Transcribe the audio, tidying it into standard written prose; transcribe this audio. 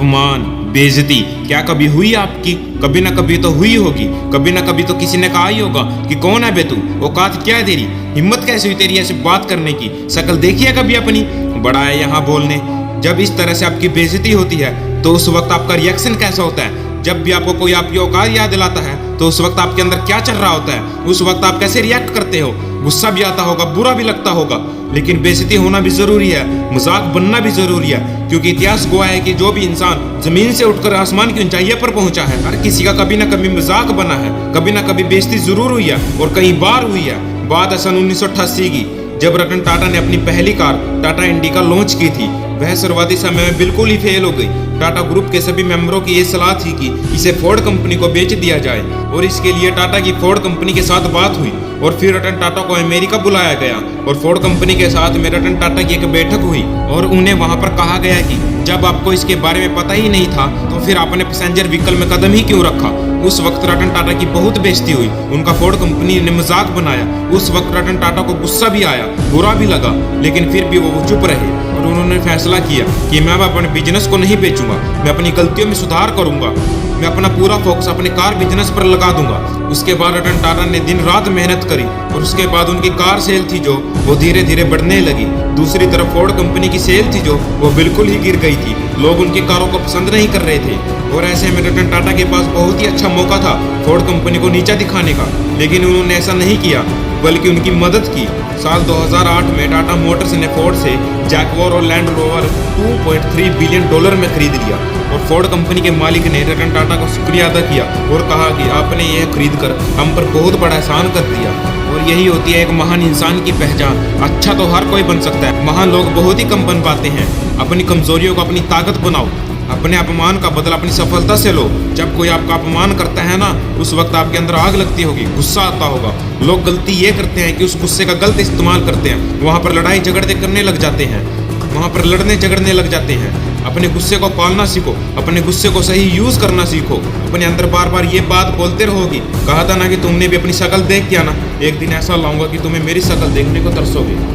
अपमान, बेइज्जती क्या कभी हुई आपकी? कभी ना कभी तो हुई होगी। कभी ना कभी तो किसी ने कहा ही होगा कि कौन है बे तू, औकात क्या है तेरी, हिम्मत कैसे हुई तेरी ऐसे बात करने की, शक्ल देखी है कभी अपनी, बड़ा है यहाँ बोलने। जब इस तरह से आपकी बेइज्जती होती है तो उस वक्त आपका रिएक्शन कैसा होता है? जब भी आपको कोई आपकी औकात याद दिलाता है तो उस वक्त आपके अंदर क्या चल रहा होता है? उस वक्त आप कैसे रिएक्ट करते हो? गुस्सा भी आता होगा, बुरा भी लगता होगा, लेकिन बेइज्जती होना भी जरूरी है, मजाक बनना भी जरूरी है, क्योंकि इतिहास गवाह है कि जो भी इंसान जमीन से उठकर आसमान की ऊंचाइयों पर पहुंचा है, हर किसी का कभी ना कभी मजाक बना है, कभी ना कभी बेइज्जती जरूर हुई है और कई बार हुई है। बात है सन 1988 की, जब रतन टाटा ने अपनी पहली कार टाटा इंडिका लॉन्च की थी। वह शुरुआती समय में बिल्कुल ही फेल हो गई। टाटा ग्रुप के सभी मेंबरों की ये सलाह थी कि इसे फोर्ड कंपनी को बेच दिया जाए और इसके लिए टाटा की फोर्ड कंपनी के साथ बात हुई और फिर रतन टाटा को अमेरिका बुलाया गया और फोर्ड कंपनी के साथ में रतन टाटा की एक बैठक हुई और उन्हें वहां पर कहा गया कि जब आपको इसके बारे में पता ही नहीं था तो फिर आपने पैसेंजर व्हीकल में कदम ही क्यों रखा। उस वक्त रतन टाटा की बहुत बेइज्जती हुई, उनका फोर्ड कंपनी ने मजाक बनाया। उस वक्त रतन टाटा को गुस्सा भी आया, बुरा भी लगा, लेकिन फिर भी वो चुप रहे और उन्होंने फैसला किया कि मैं अपने बिजनेस को नहीं बेचूंगा, मैं अपनी गलतियों में सुधार करूंगा, मैं अपना पूरा फोकस अपने कार बिजनेस पर लगा दूंगा। उसके बाद रतन टाटा ने दिन रात मेहनत करी और उसके बाद उनकी कार सेल थी जो वो धीरे धीरे बढ़ने लगी। दूसरी तरफ फोर्ड कंपनी की सेल थी जो वो बिल्कुल ही गिर गई थी, लोग उनकी कारों को पसंद नहीं कर रहे थे और ऐसे में रतन टाटा के पास बहुत ही अच्छा मौका था फोर्ड कंपनी को नीचा दिखाने का, लेकिन उन्होंने ऐसा नहीं किया बल्कि उनकी मदद की। साल 2008 में टाटा मोटर्स ने फोर्ड से जैगुआर और लैंड रोवर $2.3 बिलियन में खरीद लिया और फोर्ड कंपनी के मालिक ने रतन टाटा का शुक्रिया अदा किया और कहा कि आपने यह खरीद कर हम पर बहुत बड़ा एहसान कर दिया। और यही होती है एक महान इंसान की पहचान। अच्छा तो हर कोई बन सकता है, महान लोग बहुत ही कम बन पाते हैं। अपनी कमजोरियों को अपनी ताकत बनाओ, अपने अपमान का बदला अपनी सफलता से लो। जब कोई आपका अपमान करता है ना, उस वक्त आपके अंदर आग लगती होगी, गुस्सा आता होगा। लोग गलती ये करते हैं कि उस गुस्से का गलत इस्तेमाल करते हैं, वहां पर लड़ाई झगड़े करने लग जाते हैं, वहां पर लड़ने झगड़ने लग जाते हैं। अपने गुस्से को पालना सीखो, अपने गुस्से को सही यूज करना सीखो। अपने अंदर बार बार ये बात बोलते रहोगी। कहा था ना कि तुमने भी अपनी शक्ल देख के आना, एक दिन ऐसा लाऊंगा कि तुम्हें मेरी शक्ल देखने को तरसोगे।